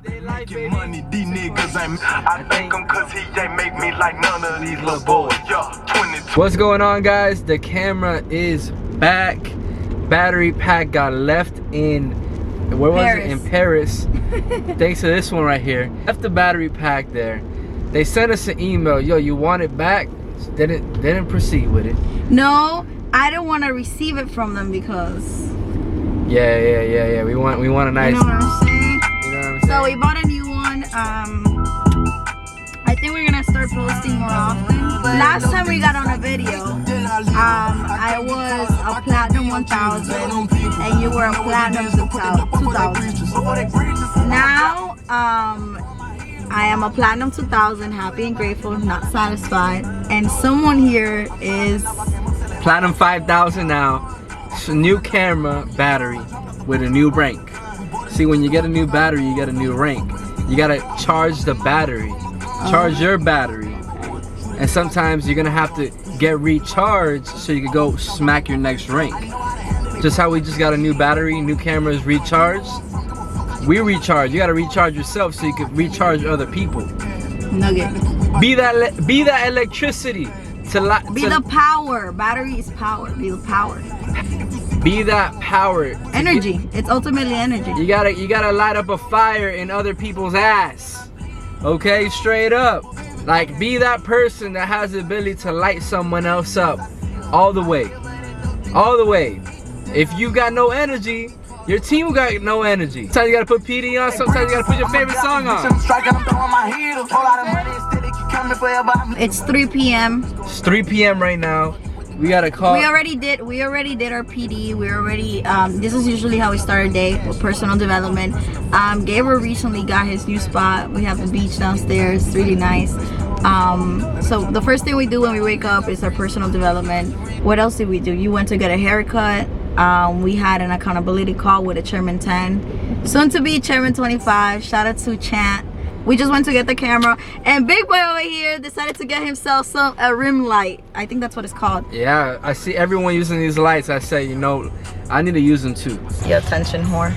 They making money, these niggas ain't. I thank him cause he ain't make me like none of these little boys. Yo, 22. What's going on, guys? The camera is back. Battery pack got left in, where was it? In Paris. Thanks to this one right here. Left the battery pack there. They sent us an email. Yo, you want it back? Didn't proceed with it. No, I don't want to receive it from them because. Yeah. We want a nice. You know what I'm saying? You know what I'm saying? So we bought a new one. I think we're gonna start posting more often. Last time we got on a video, I was a platinum 1000 and you were a platinum 2000. Now, I am a platinum 2000, happy and grateful, not satisfied, and someone here is platinum 5000 now. It's a new camera battery with a new rank. See, when you get a new battery, you get a new rank. You gotta charge the battery, charge your battery, and sometimes you're gonna have to get recharged so you can go smack your next rank. Just how we just got a new battery, new cameras recharged. We recharge. You gotta recharge yourself so you can recharge other people. Nugget. Be that electricity to be the power. Battery is power. Be the power. Be that power. Energy. It's ultimately energy. You gotta light up a fire in other people's ass. Okay, straight up. Like, be that person that has the ability to light someone else up. All the way. All the way. If you got no energy, your team got no energy. Sometimes you gotta put PD on, sometimes you gotta put your favorite song on. It's 3 p.m. It's 3 p.m. right now. We got a call. We already did our PD. We already this is usually how we start a day with personal development. Gabriel recently got his new spot. We have the beach downstairs. It's really nice. So the first thing we do when we wake up is our personal development. What else did we do? You went to get a haircut. We had an accountability call with a Chairman 10, soon to be Chairman 25. Shout out to Chant. We just went to get the camera, and Big Boy over here decided to get himself a rim light. I think that's what it's called. Yeah, I see everyone using these lights. I say, you know, I need to use them too. Your attention whore.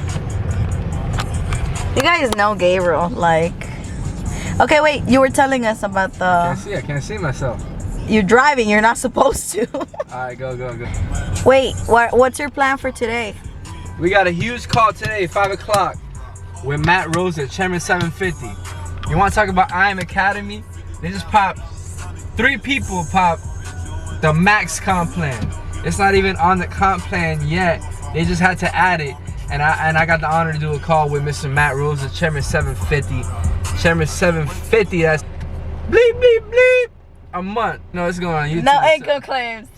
You guys know Gabriel, like. Okay, wait. You were telling us about the. I can't see myself. You're driving. You're not supposed to. All right, go. Wait, what's your plan for today? We got a huge call today, 5 o'clock, with Matt Rosa, Chairman 750. You want to talk about I Am Academy? They just popped, 3 people popped the max comp plan. It's not even on the comp plan yet. They just had to add it, and I got the honor to do a call with Mr. Matt Rosa, Chairman 750. Chairman 750. That's bleep a month. No, it's going on YouTube. No income claims.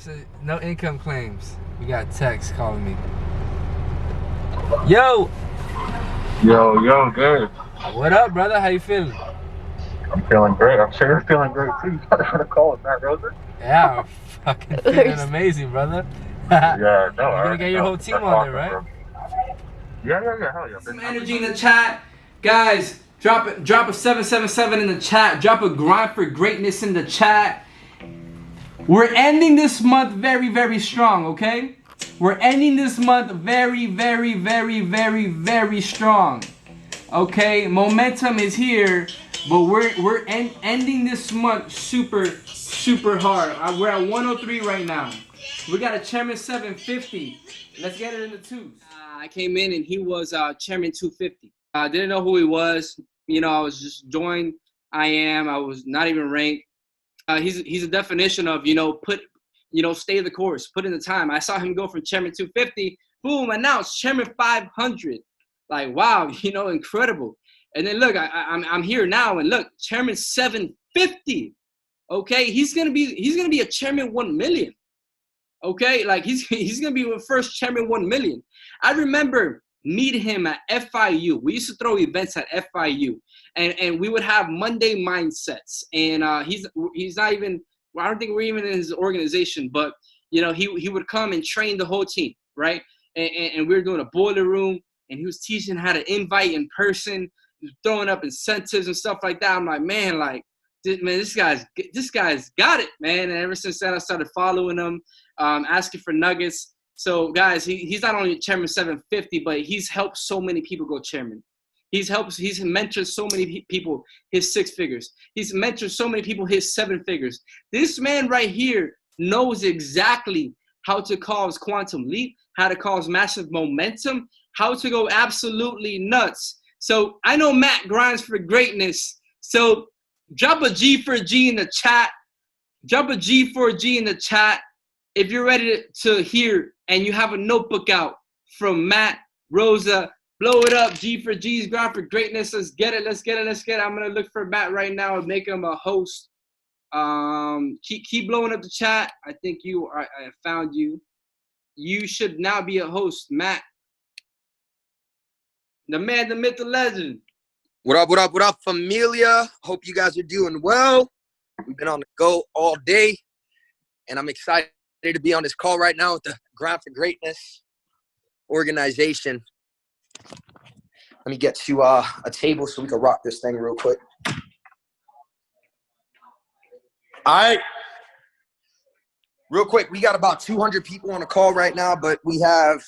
No income claims. We got text calling me. Yo, good. What up, brother? How you feeling? I'm feeling great. I'm sure you're feeling great too. You got a call with Matt Rosa? Yeah, I'm fucking feeling amazing, brother. Yeah, no. You're gonna get your whole team on there, right? Yeah, hell yeah. Some energy in the chat, guys. Drop a 777 in the chat. Drop a grind for greatness in the chat. We're ending this month very, very strong, okay? We're ending this month very, very, very, very, very strong. Okay, momentum is here, but we're ending this month super hard. We're at 103 right now. We got a Chairman 750. Let's get it in the twos. I came in and he was Chairman 250. I didn't know who he was. You know, I was just joined. I was not even ranked. He's a definition of, stay the course, put in the time. I saw him go from Chairman 250, boom, announced Chairman 500. Like, wow, incredible. And then look, I'm here now, and look, Chairman 750. Okay, he's gonna be a Chairman 1 million. Okay, like he's gonna be the first Chairman 1 million. I remember meeting him at FIU. We used to throw events at FIU, and we would have Monday mindsets. And he's not even. I don't think we're even in his organization, but he would come and train the whole team, right? And we were doing a boiler room, and he was teaching how to invite in person, throwing up incentives and stuff like that. I'm like, man, this guy's got it, man. And ever since then, I started following him, asking for nuggets. So guys, he's not only Chairman 750, but he's helped so many people go chairman. He's mentored so many people hit 6 figures. He's mentored so many people hit 7 figures. This man right here knows exactly how to cause quantum leap, how to cause massive momentum, how to go absolutely nuts. So I know Matt grinds for greatness. So drop a G for G in the chat. Drop a G for G in the chat if you're ready to hear and you have a notebook out from Matt, Rosa. Blow it up. G for G's, grind for greatness. Let's get it. Let's get it. Let's get it. I'm gonna look for Matt right now and make him a host. Keep blowing up the chat. I think I found you. You should now be a host, Matt. The man, the myth, the legend. What up, what up, what up, familia? Hope you guys are doing well. We've been on the go all day, and I'm excited to be on this call right now with the Grind for Greatness organization. Let me get to a table so we can rock this thing real quick. All right. Real quick, we got about 200 people on the call right now, but we have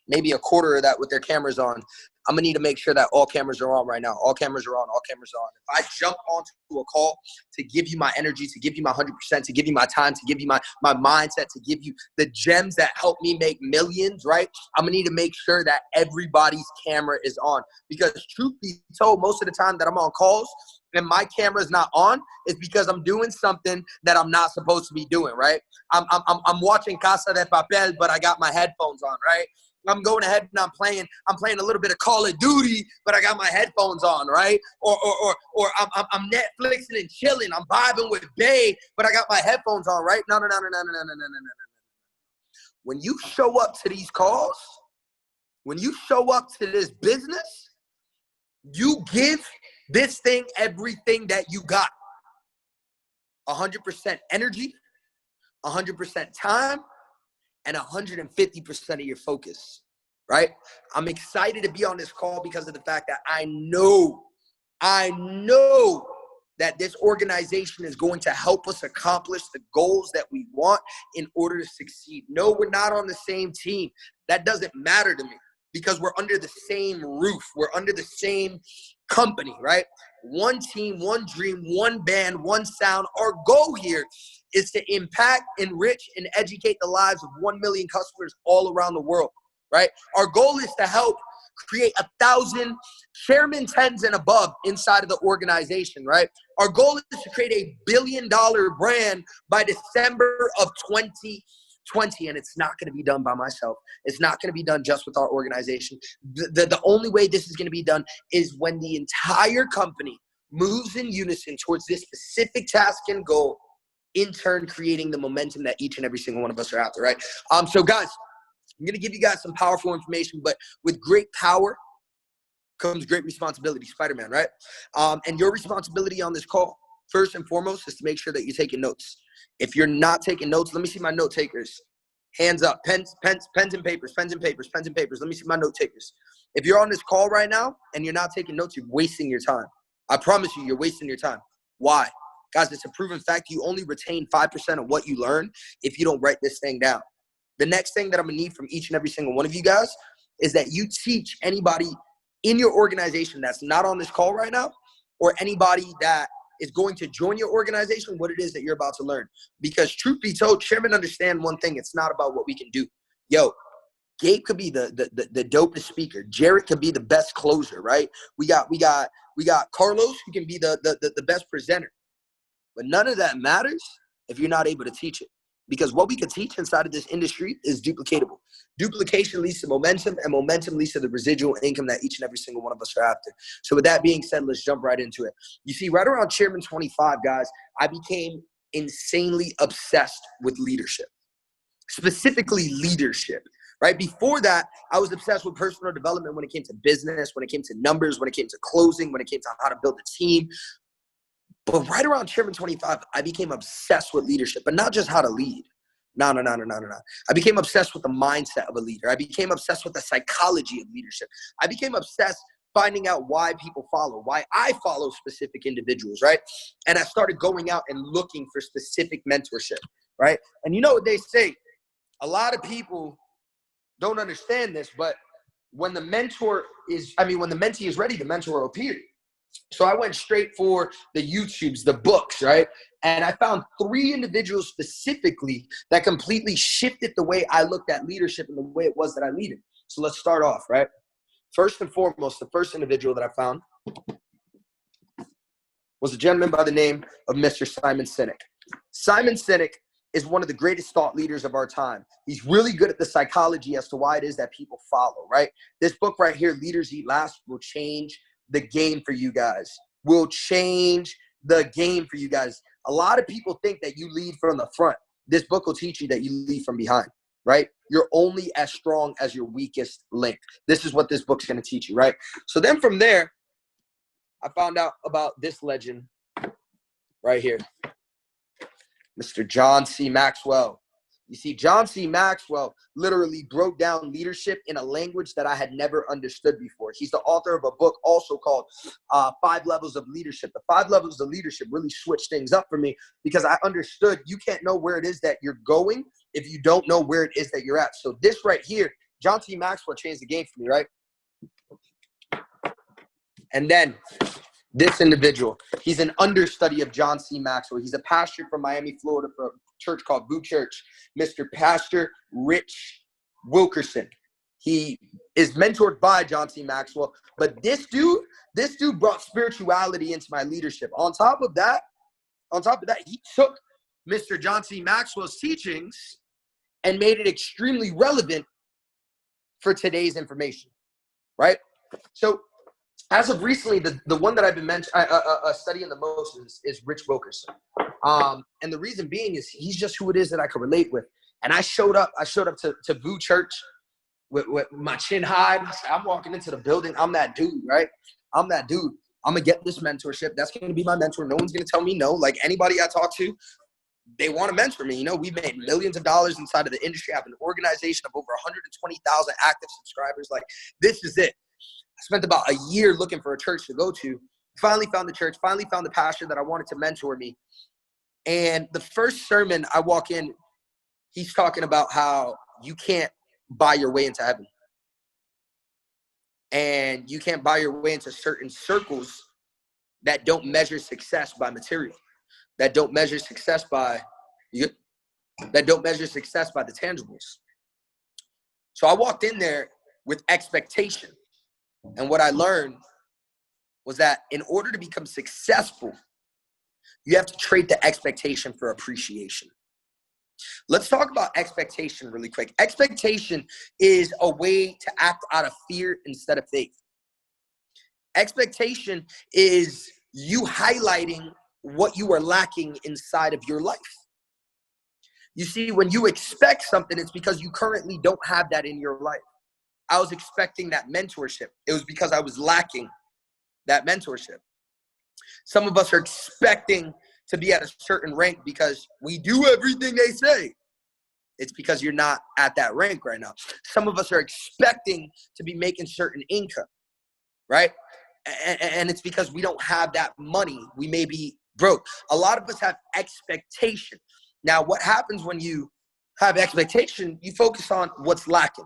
maybe a quarter of that with their cameras on. I'm going to need to make sure that all cameras are on right now. All cameras are on. All cameras are on. If I jump onto a call to give you my energy, to give you my 100%, to give you my time, to give you my mindset, to give you the gems that help me make millions, right? I'm going to need to make sure that everybody's camera is on. Because truth be told, most of the time that I'm on calls and my camera is not on is because I'm doing something that I'm not supposed to be doing, right? I'm watching Casa de Papel, but I got my headphones on, right? I'm going ahead and I'm playing a little bit of Call of Duty, but I got my headphones on, right? Or I'm Netflixing and chilling. I'm vibing with Bay, but I got my headphones on, right? No. When you show up to these calls, when you show up to this business, you give this thing everything that you got. 100% energy, 100% time, and 150% of your focus, right? I'm excited to be on this call because of the fact that I know that this organization is going to help us accomplish the goals that we want in order to succeed. No, we're not on the same team. That doesn't matter to me because we're under the same roof. We're under the same company, right? One team, one dream, one band, one sound. Our goal here is to impact, enrich, and educate the lives of 1 million customers all around the world, right? Our goal is to help create 1,000 chairman 10s and above inside of the organization, right? Our goal is to create $1 billion brand by December of 2020, and it's not going to be done by myself. It's not going to be done just with our organization. The only way this is going to be done is when the entire company moves in unison towards this specific task and goal, in turn creating the momentum that each and every single one of us are after, right? So guys, I'm going to give you guys some powerful information, but with great power comes great responsibility, Spider-Man, right? And your responsibility on this call, first and foremost, is to make sure that you're taking notes. If you're not taking notes, let me see my note takers. Hands up, pens and papers. Let me see my note takers. If you're on this call right now and you're not taking notes, you're wasting your time. I promise you, you're wasting your time. Why? Guys, it's a proven fact. You only retain 5% of what you learn if you don't write this thing down. The next thing that I'm going to need from each and every single one of you guys is that you teach anybody in your organization that's not on this call right now, or anybody that is going to join your organization, what it is that you're about to learn. Because truth be told, chairman, understand one thing. It's not about what we can do. Yo, Gabe could be the dopest speaker. Jarrett could be the best closer, right? We got Carlos, who can be the best presenter. But none of that matters if you're not able to teach it. Because what we could teach inside of this industry is duplicatable. Duplication leads to momentum, and momentum leads to the residual income that each and every single one of us are after. So with that being said, let's jump right into it. You see, right around Chairman 25, guys, I became insanely obsessed with leadership. Specifically leadership, right? Before that, I was obsessed with personal development when it came to business, when it came to numbers, when it came to closing, when it came to how to build a team. But right around Chairman 25, I became obsessed with leadership, but not just how to lead. No. I became obsessed with the mindset of a leader. I became obsessed with the psychology of leadership. I became obsessed finding out why people follow, why I follow specific individuals, right? And I started going out and looking for specific mentorship, right? And you know what they say, a lot of people don't understand this, but when the mentee is ready, the mentor will appear. So I went straight for the YouTubes, the books, right? And I found 3 individuals specifically that completely shifted the way I looked at leadership and the way it was that I leaded. So let's start off, right? First and foremost, the first individual that I found was a gentleman by the name of Mr. Simon Sinek. Simon Sinek is one of the greatest thought leaders of our time. He's really good at the psychology as to why it is that people follow, right? This book right here, Leaders Eat Last, will change the game for you guys. Will change the game for you guys. A lot of people think that you lead from the front. This book will teach you that you lead from behind, right? You're only as strong as your weakest link. This is what this book's going to teach you, right? So then from there, I found out about this legend right here, Mr. John C. Maxwell. You see, John C. Maxwell literally broke down leadership in a language that I had never understood before. He's the author of a book also called 5 Levels of Leadership. The 5 Levels of Leadership really switched things up for me because I understood you can't know where it is that you're going if you don't know where it is that you're at. So this right here, John C. Maxwell changed the game for me, right? And then this individual, he's an understudy of John C. Maxwell. He's a pastor from Miami, Florida, for a church called Boo Church, Mr. Pastor Rich Wilkerson. He is mentored by John C. Maxwell, but this dude brought spirituality into my leadership. On top of that, he took Mr. John C. Maxwell's teachings and made it extremely relevant for today's information, right? So as of recently, the one that I've been studying the most is Rich Wilkerson. And the reason being is he's just who it is that I could relate with. And I showed up to Boo Church with my chin high. I'm walking into the building. I'm that dude, right? I'm that dude. I'm going to get this mentorship. That's going to be my mentor. No one's going to tell me no. Like anybody I talk to, they want to mentor me. You know, we've made millions of dollars inside of the industry. I have an organization of over 120,000 active subscribers. Like this is it. I spent about a year looking for a church to go to. Finally found the church, finally found the pastor that I wanted to mentor me. And the first sermon I walk in, he's talking about how you can't buy your way into heaven. And you can't buy your way into certain circles that don't measure success by material, that don't measure success by the tangibles. So I walked in there with expectation. And what I learned was that in order to become successful, you have to trade the expectation for appreciation. Let's talk about expectation really quick. Expectation is a way to act out of fear instead of faith. Expectation is you highlighting what you are lacking inside of your life. You see, when you expect something, it's because you currently don't have that in your life. I was expecting that mentorship. It was because I was lacking that mentorship. Some of us are expecting to be at a certain rank because we do everything they say. It's because you're not at that rank right now. Some of us are expecting to be making certain income, right? And it's because we don't have that money. We may be broke. A lot of us have expectation. Now, what happens when you have expectation? You focus on what's lacking.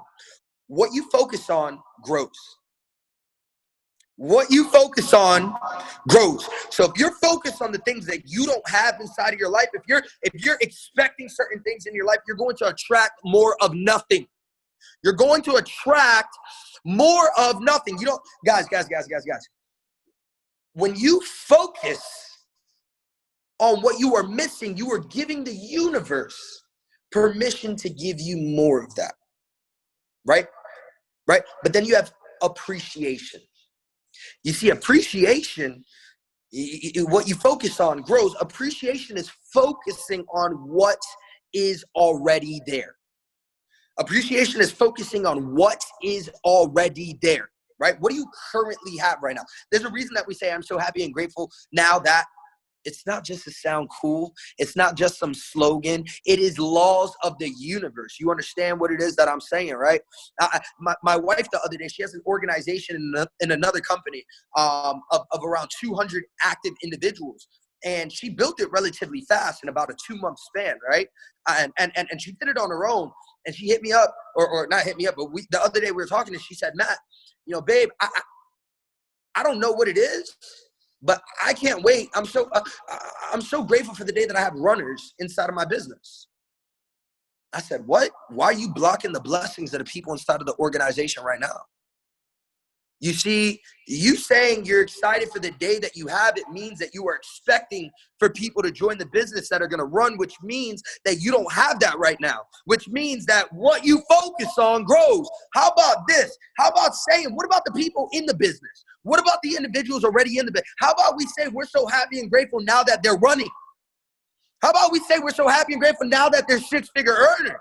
What you focus on grows. What you focus on grows. So if you're focused on the things that you don't have inside of your life, if you're expecting certain things in your life, you're going to attract more of nothing. You're going to attract more of nothing. You don't, guys. When you focus on what you are missing, you are giving the universe permission to give you more of that. Right? But then you have appreciation. You see, appreciation, what you focus on grows. Appreciation is focusing on what is already there. Appreciation is focusing on what is already there, right? What do you currently have right now? There's a reason that we say I'm so happy and grateful now that it's not just to sound cool. It's not just some slogan. It is laws of the universe. You understand what it is that I'm saying, right? My wife the other day, she has an organization in another company of around 200 active individuals. And she built it relatively fast in about a 2-month span, right? And she did it on her own. and she hit me up, or not hit me up, but the other day we were talking, and she said, Matt, you know, babe, I don't know what it is, but I can't wait. I'm so grateful for the day that I have runners inside of my business. I said, what? Why are you blocking the blessings of the people inside of the organization right now? You see, you saying you're excited for the day that you have, it means that you are expecting for people to join the business that are going to run, which means that you don't have that right now, which means that what you focus on grows. How about this? How about saying, what about the people in the business? What about the individuals already in the business? How about we say we're so happy and grateful now that they're running? How about we say we're so happy and grateful now that they're six-figure earners?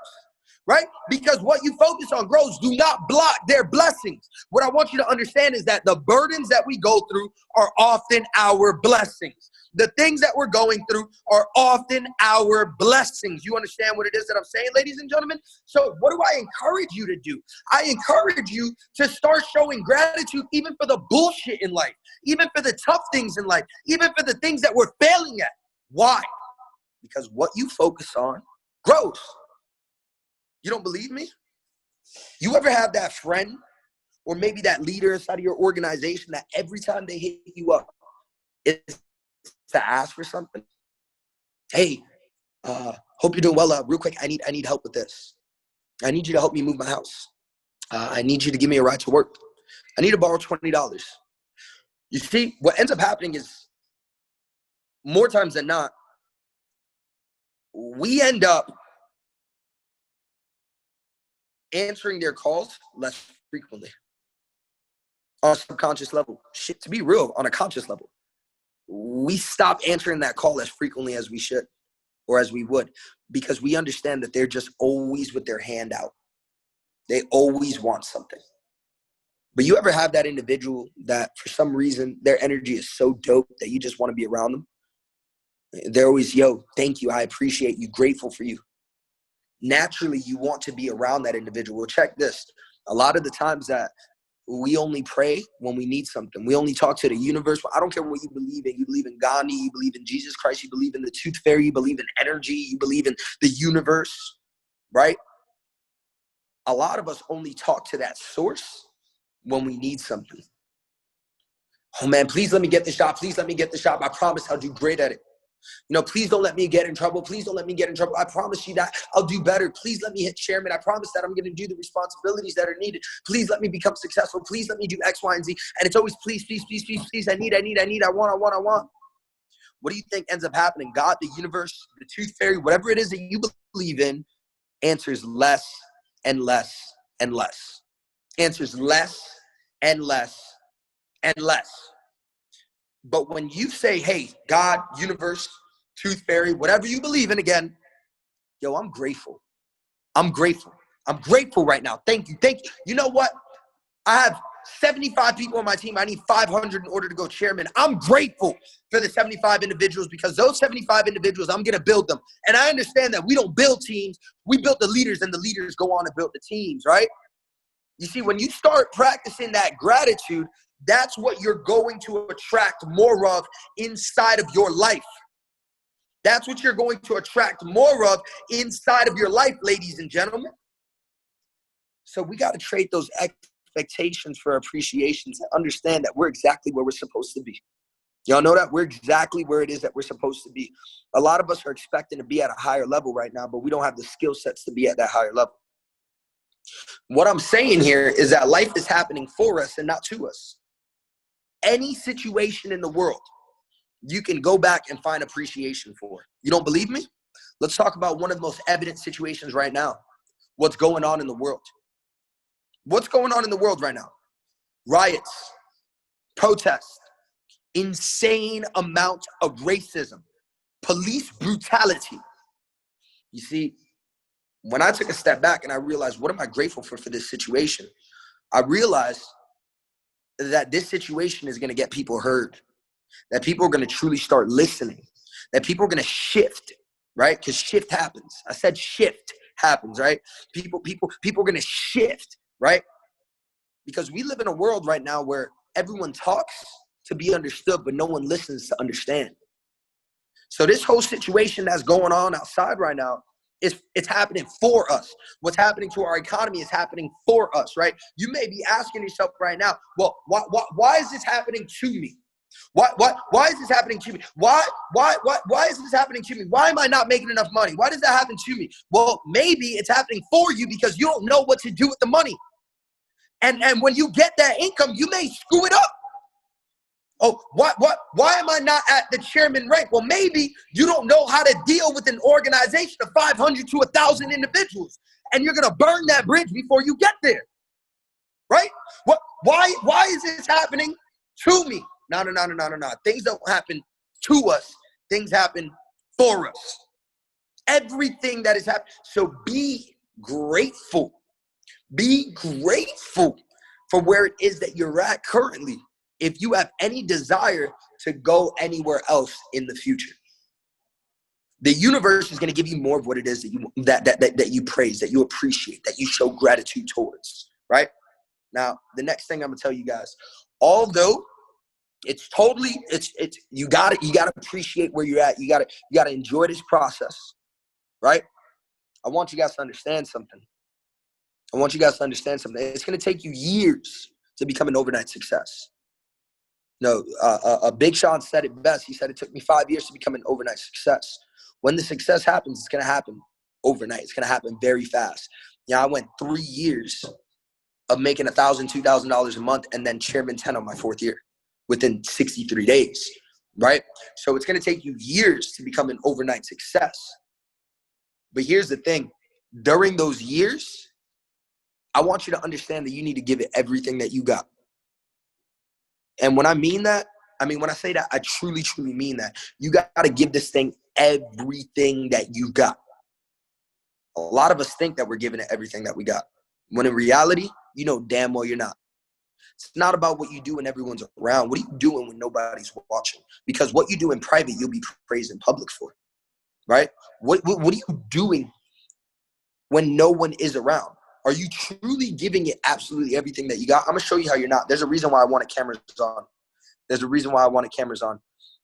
Right? Because what you focus on grows. Do not block their blessings. What I want you to understand is that the burdens that we go through are often our blessings. The things that we're going through are often our blessings. You understand what it is that I'm saying, ladies and gentlemen? So what do I encourage you to do? I encourage you to start showing gratitude even for the bullshit in life, even for the tough things in life, even for the things that we're failing at. Why? Because what you focus on grows. You don't believe me? You ever have that friend or maybe that leader inside of your organization that every time they hit you up, it's to ask for something? Hey, hope you're doing well. Real quick, I need help with this. I need you to help me move my house. I need you to give me a ride to work. I need to borrow $20. You see, what ends up happening is more times than not, we end up answering their calls less frequently on a subconscious level. Shit, to be real, on a conscious level, we stop answering that call as frequently as we should or as we would, because we understand that they're just always with their hand out. They always want something. But you ever have that individual that for some reason their energy is so dope that you just want to be around them? They're always, yo, thank you, I appreciate you, grateful for you. Naturally, you want to be around that individual. Check this. A lot of the times that we only pray when we need something. We only talk to the universe. I don't care what you believe in. You believe in Gandhi. You believe in Jesus Christ. You believe in the tooth fairy. You believe in energy. You believe in the universe, right? A lot of us only talk to that source when we need something. Oh, man, please let me get the shop. Please let me get the shop. I promise I'll do great at it. You know, please don't let me get in trouble. Please don't let me get in trouble. I promise you that I'll do better. Please let me hit chairman. I promise that I'm going to do the responsibilities that are needed. Please let me become successful. Please let me do X, Y, and Z. And it's always please, please, please, please, please. I need, I want. What do you think ends up happening? God, the universe, the tooth fairy, whatever it is that you believe in, answers less and less and less. Answers less and less and less. But when you say, hey, God, universe, tooth fairy, whatever you believe in, again, yo, I'm grateful. I'm grateful. I'm grateful right now. Thank you. Thank you. You know what? I have 75 people on my team. I need 500 in order to go chairman. I'm grateful for the 75 individuals, because those 75 individuals, I'm going to build them. And I understand that we don't build teams. We build the leaders, and the leaders go on to build the teams, right? You see, when you start practicing that gratitude, that's what you're going to attract more of inside of your life. That's what you're going to attract more of inside of your life, ladies and gentlemen. So we got to trade those expectations for appreciations and understand that we're exactly where we're supposed to be. Y'all know that? We're exactly where it is that we're supposed to be. A lot of us are expecting to be at a higher level right now, but we don't have the skill sets to be at that higher level. What I'm saying here is that life is happening for us and not to us. Any situation in the world, you can go back and find appreciation for. You don't believe me? Let's talk about one of the most evident situations right now. What's going on in the world? What's going on in the world right now? Riots, protests, insane amount of racism, police brutality. You see, when I took a step back and I realized, what am I grateful for this situation? I realized that this situation is going to get people heard, that people are going to truly start listening, that people are going to shift, right? Because shift happens. I said shift happens, right? People are going to shift, right? Because we live in a world right now where everyone talks to be understood, but no one listens to understand. So this whole situation that's going on outside right now, It's happening for us. What's happening to our economy is happening for us, right? You may be asking yourself right now, well, why is this happening to me? Why is this happening to me? Why is this happening to me? Why am I not making enough money? Why does that happen to me? Well, maybe it's happening for you because you don't know what to do with the money. And when you get that income, you may screw it up. Oh, why am I not at the chairman rank? Well, maybe you don't know how to deal with an organization of 500 to 1,000 individuals, and you're gonna burn that bridge before you get there, right? Why is this happening to me? No. Things don't happen to us. Things happen for us. Everything that is happening. So be grateful. Be grateful for where it is that you're at currently, if you have any desire to go anywhere else in the future. The universe is going to give you more of what it is that you praise, that you appreciate, that you show gratitude towards, right? Now, the next thing I'm going to tell you guys, although it's you got to appreciate where you're at. You got to enjoy this process, right? I want you guys to understand something. It's going to take you years to become an overnight success. No, Big Sean said it best. He said it took me 5 years to become an overnight success. When the success happens, it's going to happen overnight. It's going to happen very fast. I went 3 years of making $1,000, $2,000 a month, and then chairman 10 on my 4th year within 63 days, right? So it's going to take you years to become an overnight success. But here's the thing. During those years, I want you to understand that you need to give it everything that you got. And when I mean that, when I say that, I truly, truly mean that. You got to give this thing everything that you got. A lot of us think that we're giving it everything that we got, when in reality, you know damn well you're not. It's not about what you do when everyone's around. What are you doing when nobody's watching? Because what you do in private, you'll be praised in public for, right? What are you doing when no one is around? Are you truly giving it absolutely everything that you got? I'm going to show you how you're not. There's a reason why I wanted cameras on.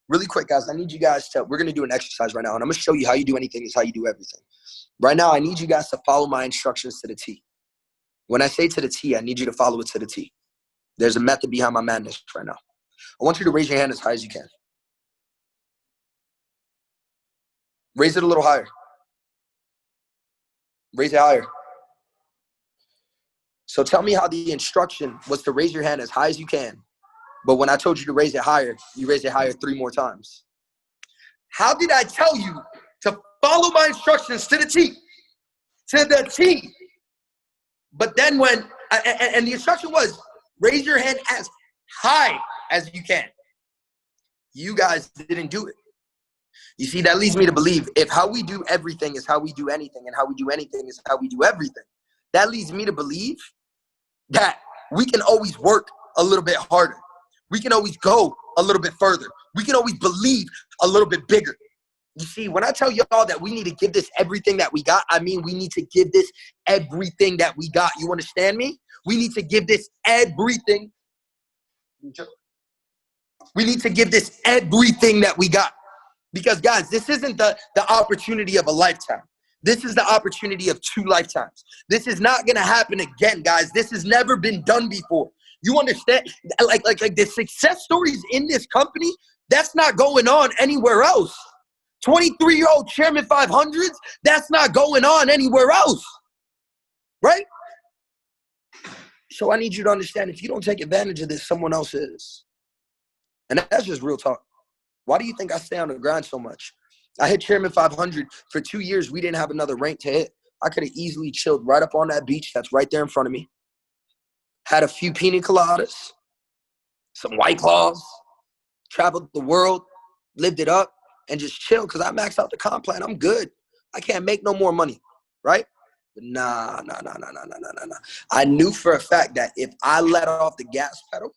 Really quick, guys, I need you guys we're going to do an exercise right now, and I'm going to show you how you do anything is how you do everything. Right now, I need you guys to follow my instructions to the T. When I say to the T, I need you to follow it to the T. There's a method behind my madness right now. I want you to raise your hand as high as you can. Raise it a little higher. Raise it higher. So tell me how the instruction was to raise your hand as high as you can. But when I told you to raise it higher, you raised it higher 3 more times. How did I tell you to follow my instructions to the T? To the T. But then and the instruction was, raise your hand as high as you can. You guys didn't do it. You see, that leads me to believe if how we do everything is how we do anything, and how we do anything is how we do everything, that leads me to believe that we can always work a little bit harder. We can always go a little bit further. We can always believe a little bit bigger. You see, when I tell y'all that we need to give this everything that we got, I mean we need to give this everything that we got. You understand me? We need to give this everything. We need to give this everything that we got. Because, guys, this isn't the opportunity of a lifetime. This is the opportunity of 2 lifetimes. This is not going to happen again, guys. This has never been done before. You understand? Like the success stories in this company, that's not going on anywhere else. 23-year-old chairman 500s, that's not going on anywhere else. Right? So I need you to understand, if you don't take advantage of this, someone else is. And that's just real talk. Why do you think I stay on the grind so much? I hit chairman 500 for 2 years. We didn't have another rank to hit. I could have easily chilled right up on that beach that's right there in front of me. Had a few pina coladas, some White Claws, traveled the world, lived it up, and just chilled because I maxed out the comp plan. I'm good. I can't make no more money, right? But nah. I knew for a fact that if I let off the gas pedal,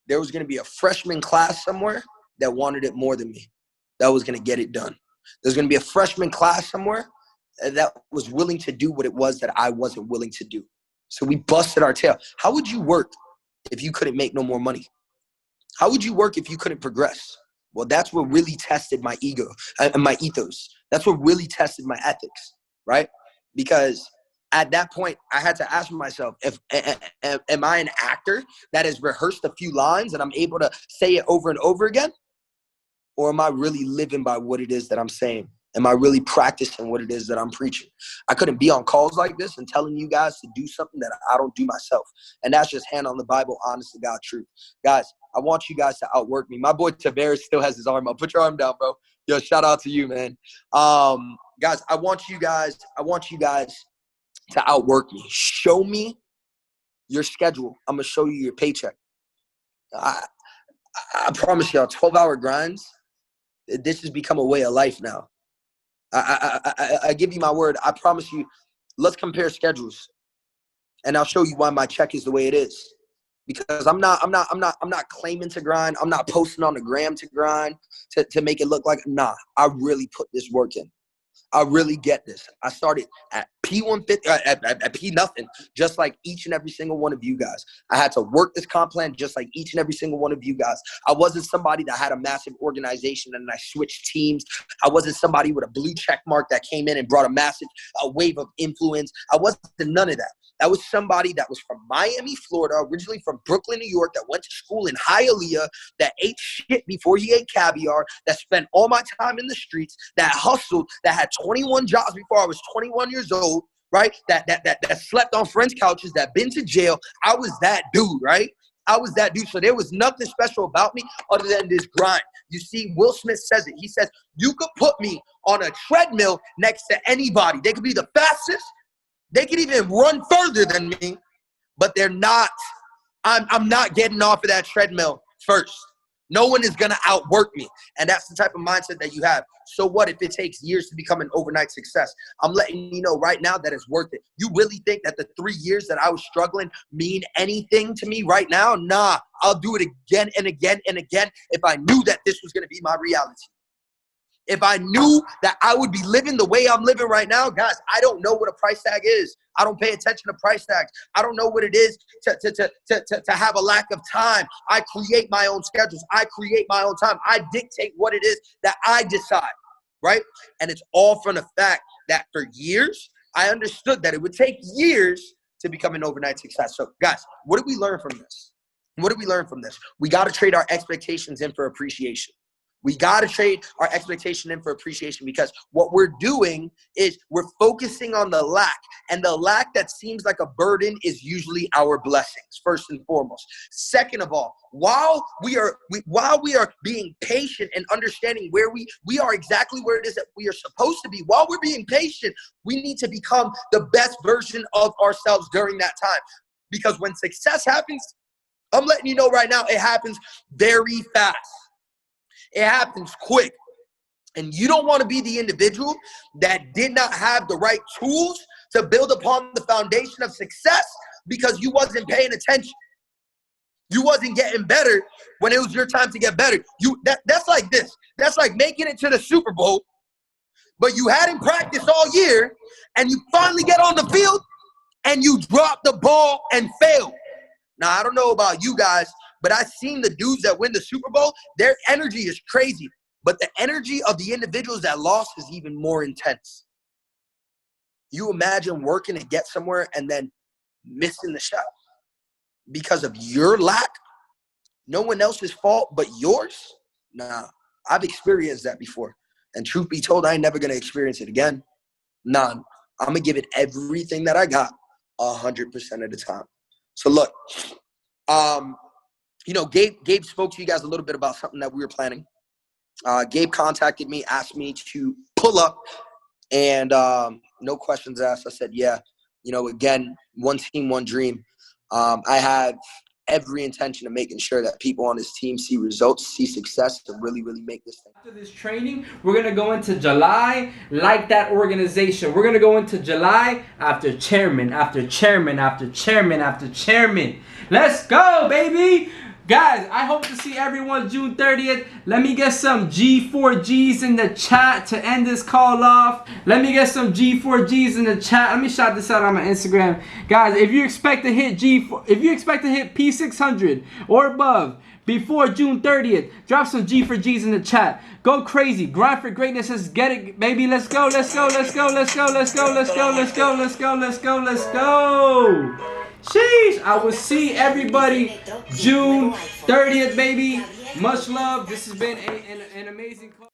there was going to be a freshman class somewhere that wanted it more than me, that was going to get it done. There's going to be a freshman class somewhere that was willing to do what it was that I wasn't willing to do. So we busted our tail. How would you work if you couldn't make no more money? How would you work if you couldn't progress? Well, that's what really tested my ego and my ethos. That's what really tested my ethics, right? Because at that point, I had to ask myself, am I an actor that has rehearsed a few lines and I'm able to say it over and over again? Or am I really living by what it is that I'm saying? Am I really practicing what it is that I'm preaching? I couldn't be on calls like this and telling you guys to do something that I don't do myself. And that's just hand on the Bible, honest to God truth. Guys, I want you guys to outwork me. My boy Tavares still has his arm up. Put your arm down, bro. Yo, shout out to you, man. Guys, I want you guys to outwork me. Show me your schedule. I'm going to show you your paycheck. I promise y'all, 12-hour grinds, this has become a way of life now. I give you my word. I promise you, let's compare schedules. And I'll show you why my check is the way it is. Because I'm not claiming to grind. I'm not posting on the gram to grind to make it look like, nah, I really put this work in. I really get this. I started at P150, at P nothing, just like each and every single one of you guys. I had to work this comp plan just like each and every single one of you guys. I wasn't somebody that had a massive organization and I switched teams. I wasn't somebody with a blue check mark that came in and brought a wave of influence. I wasn't none of that. That was somebody that was from Miami, Florida, originally from Brooklyn, New York, that went to school in Hialeah, that ate shit before he ate caviar, that spent all my time in the streets, that hustled, that had 21 jobs before I was 21 years old, right? That slept on friends' couches, that been to jail. I was that dude, right? I was that dude. So there was nothing special about me other than this grind. You see, Will Smith says it. He says, you could put me on a treadmill next to anybody. They could be the fastest. They could even run further than me, but they're not. I'm not getting off of that treadmill first. No one is going to outwork me. And that's the type of mindset that you have. So what if it takes years to become an overnight success? I'm letting you know right now that it's worth it. You really think that the 3 years that I was struggling mean anything to me right now? Nah, I'll do it again and again and again if I knew that this was going to be my reality. If I knew that I would be living the way I'm living right now, guys, I don't know what a price tag is. I don't pay attention to price tags. I don't know what it is to have a lack of time. I create my own schedules. I create my own time. I dictate what it is that I decide, right? And it's all from the fact that for years, I understood that it would take years to become an overnight success. So, guys, what did we learn from this? What did we learn from this? We got to trade our expectations in for appreciation. We got to trade our expectation in for appreciation, because what we're doing is we're focusing on the lack, and the lack that seems like a burden is usually our blessings, first and foremost. Second of all, while we are being patient and understanding where we are exactly where it is that we are supposed to be, while we're being patient, we need to become the best version of ourselves during that time. Because when success happens, I'm letting you know right now, it happens very fast. It happens quick. And you don't want to be the individual that did not have the right tools to build upon the foundation of success because you wasn't paying attention. You wasn't getting better when it was your time to get better. That's like this. That's like making it to the Super Bowl, but you hadn't practiced all year, and you finally get on the field and you drop the ball and fail. Now, I don't know about you guys, but I've seen the dudes that win the Super Bowl, their energy is crazy. But the energy of the individuals that lost is even more intense. You imagine working to get somewhere and then missing the shot because of your lack? No one else's fault but yours? Nah, I've experienced that before. And truth be told, I ain't never going to experience it again. Nah, I'm going to give it everything that I got 100% of the time. So look, Gabe spoke to you guys a little bit about something that we were planning. Gabe contacted me, asked me to pull up, and no questions asked. I said, yeah, again, one team, one dream. I have every intention of making sure that people on this team see results, see success, to really, really make this thing. After this training, we're going to go into July like that organization. We're going to go into July after chairman, after chairman, after chairman, after chairman. Let's go, baby! Guys, I hope to see everyone June 30th. Let me get some G4Gs in the chat to end this call off. Let me get some G4Gs in the chat. Let me shout this out on my Instagram. Guys, if you expect to hit P600 or above before June 30th, drop some G4Gs in the chat. Go crazy. Grind for greatness. Let's get it, baby. Let's go. Let's go. Let's go. Let's go. Let's go. Let's go. Let's go. Let's go. Let's go. Let's go. Sheesh. I will see everybody June 30th, baby. Much love. This has been an amazing call.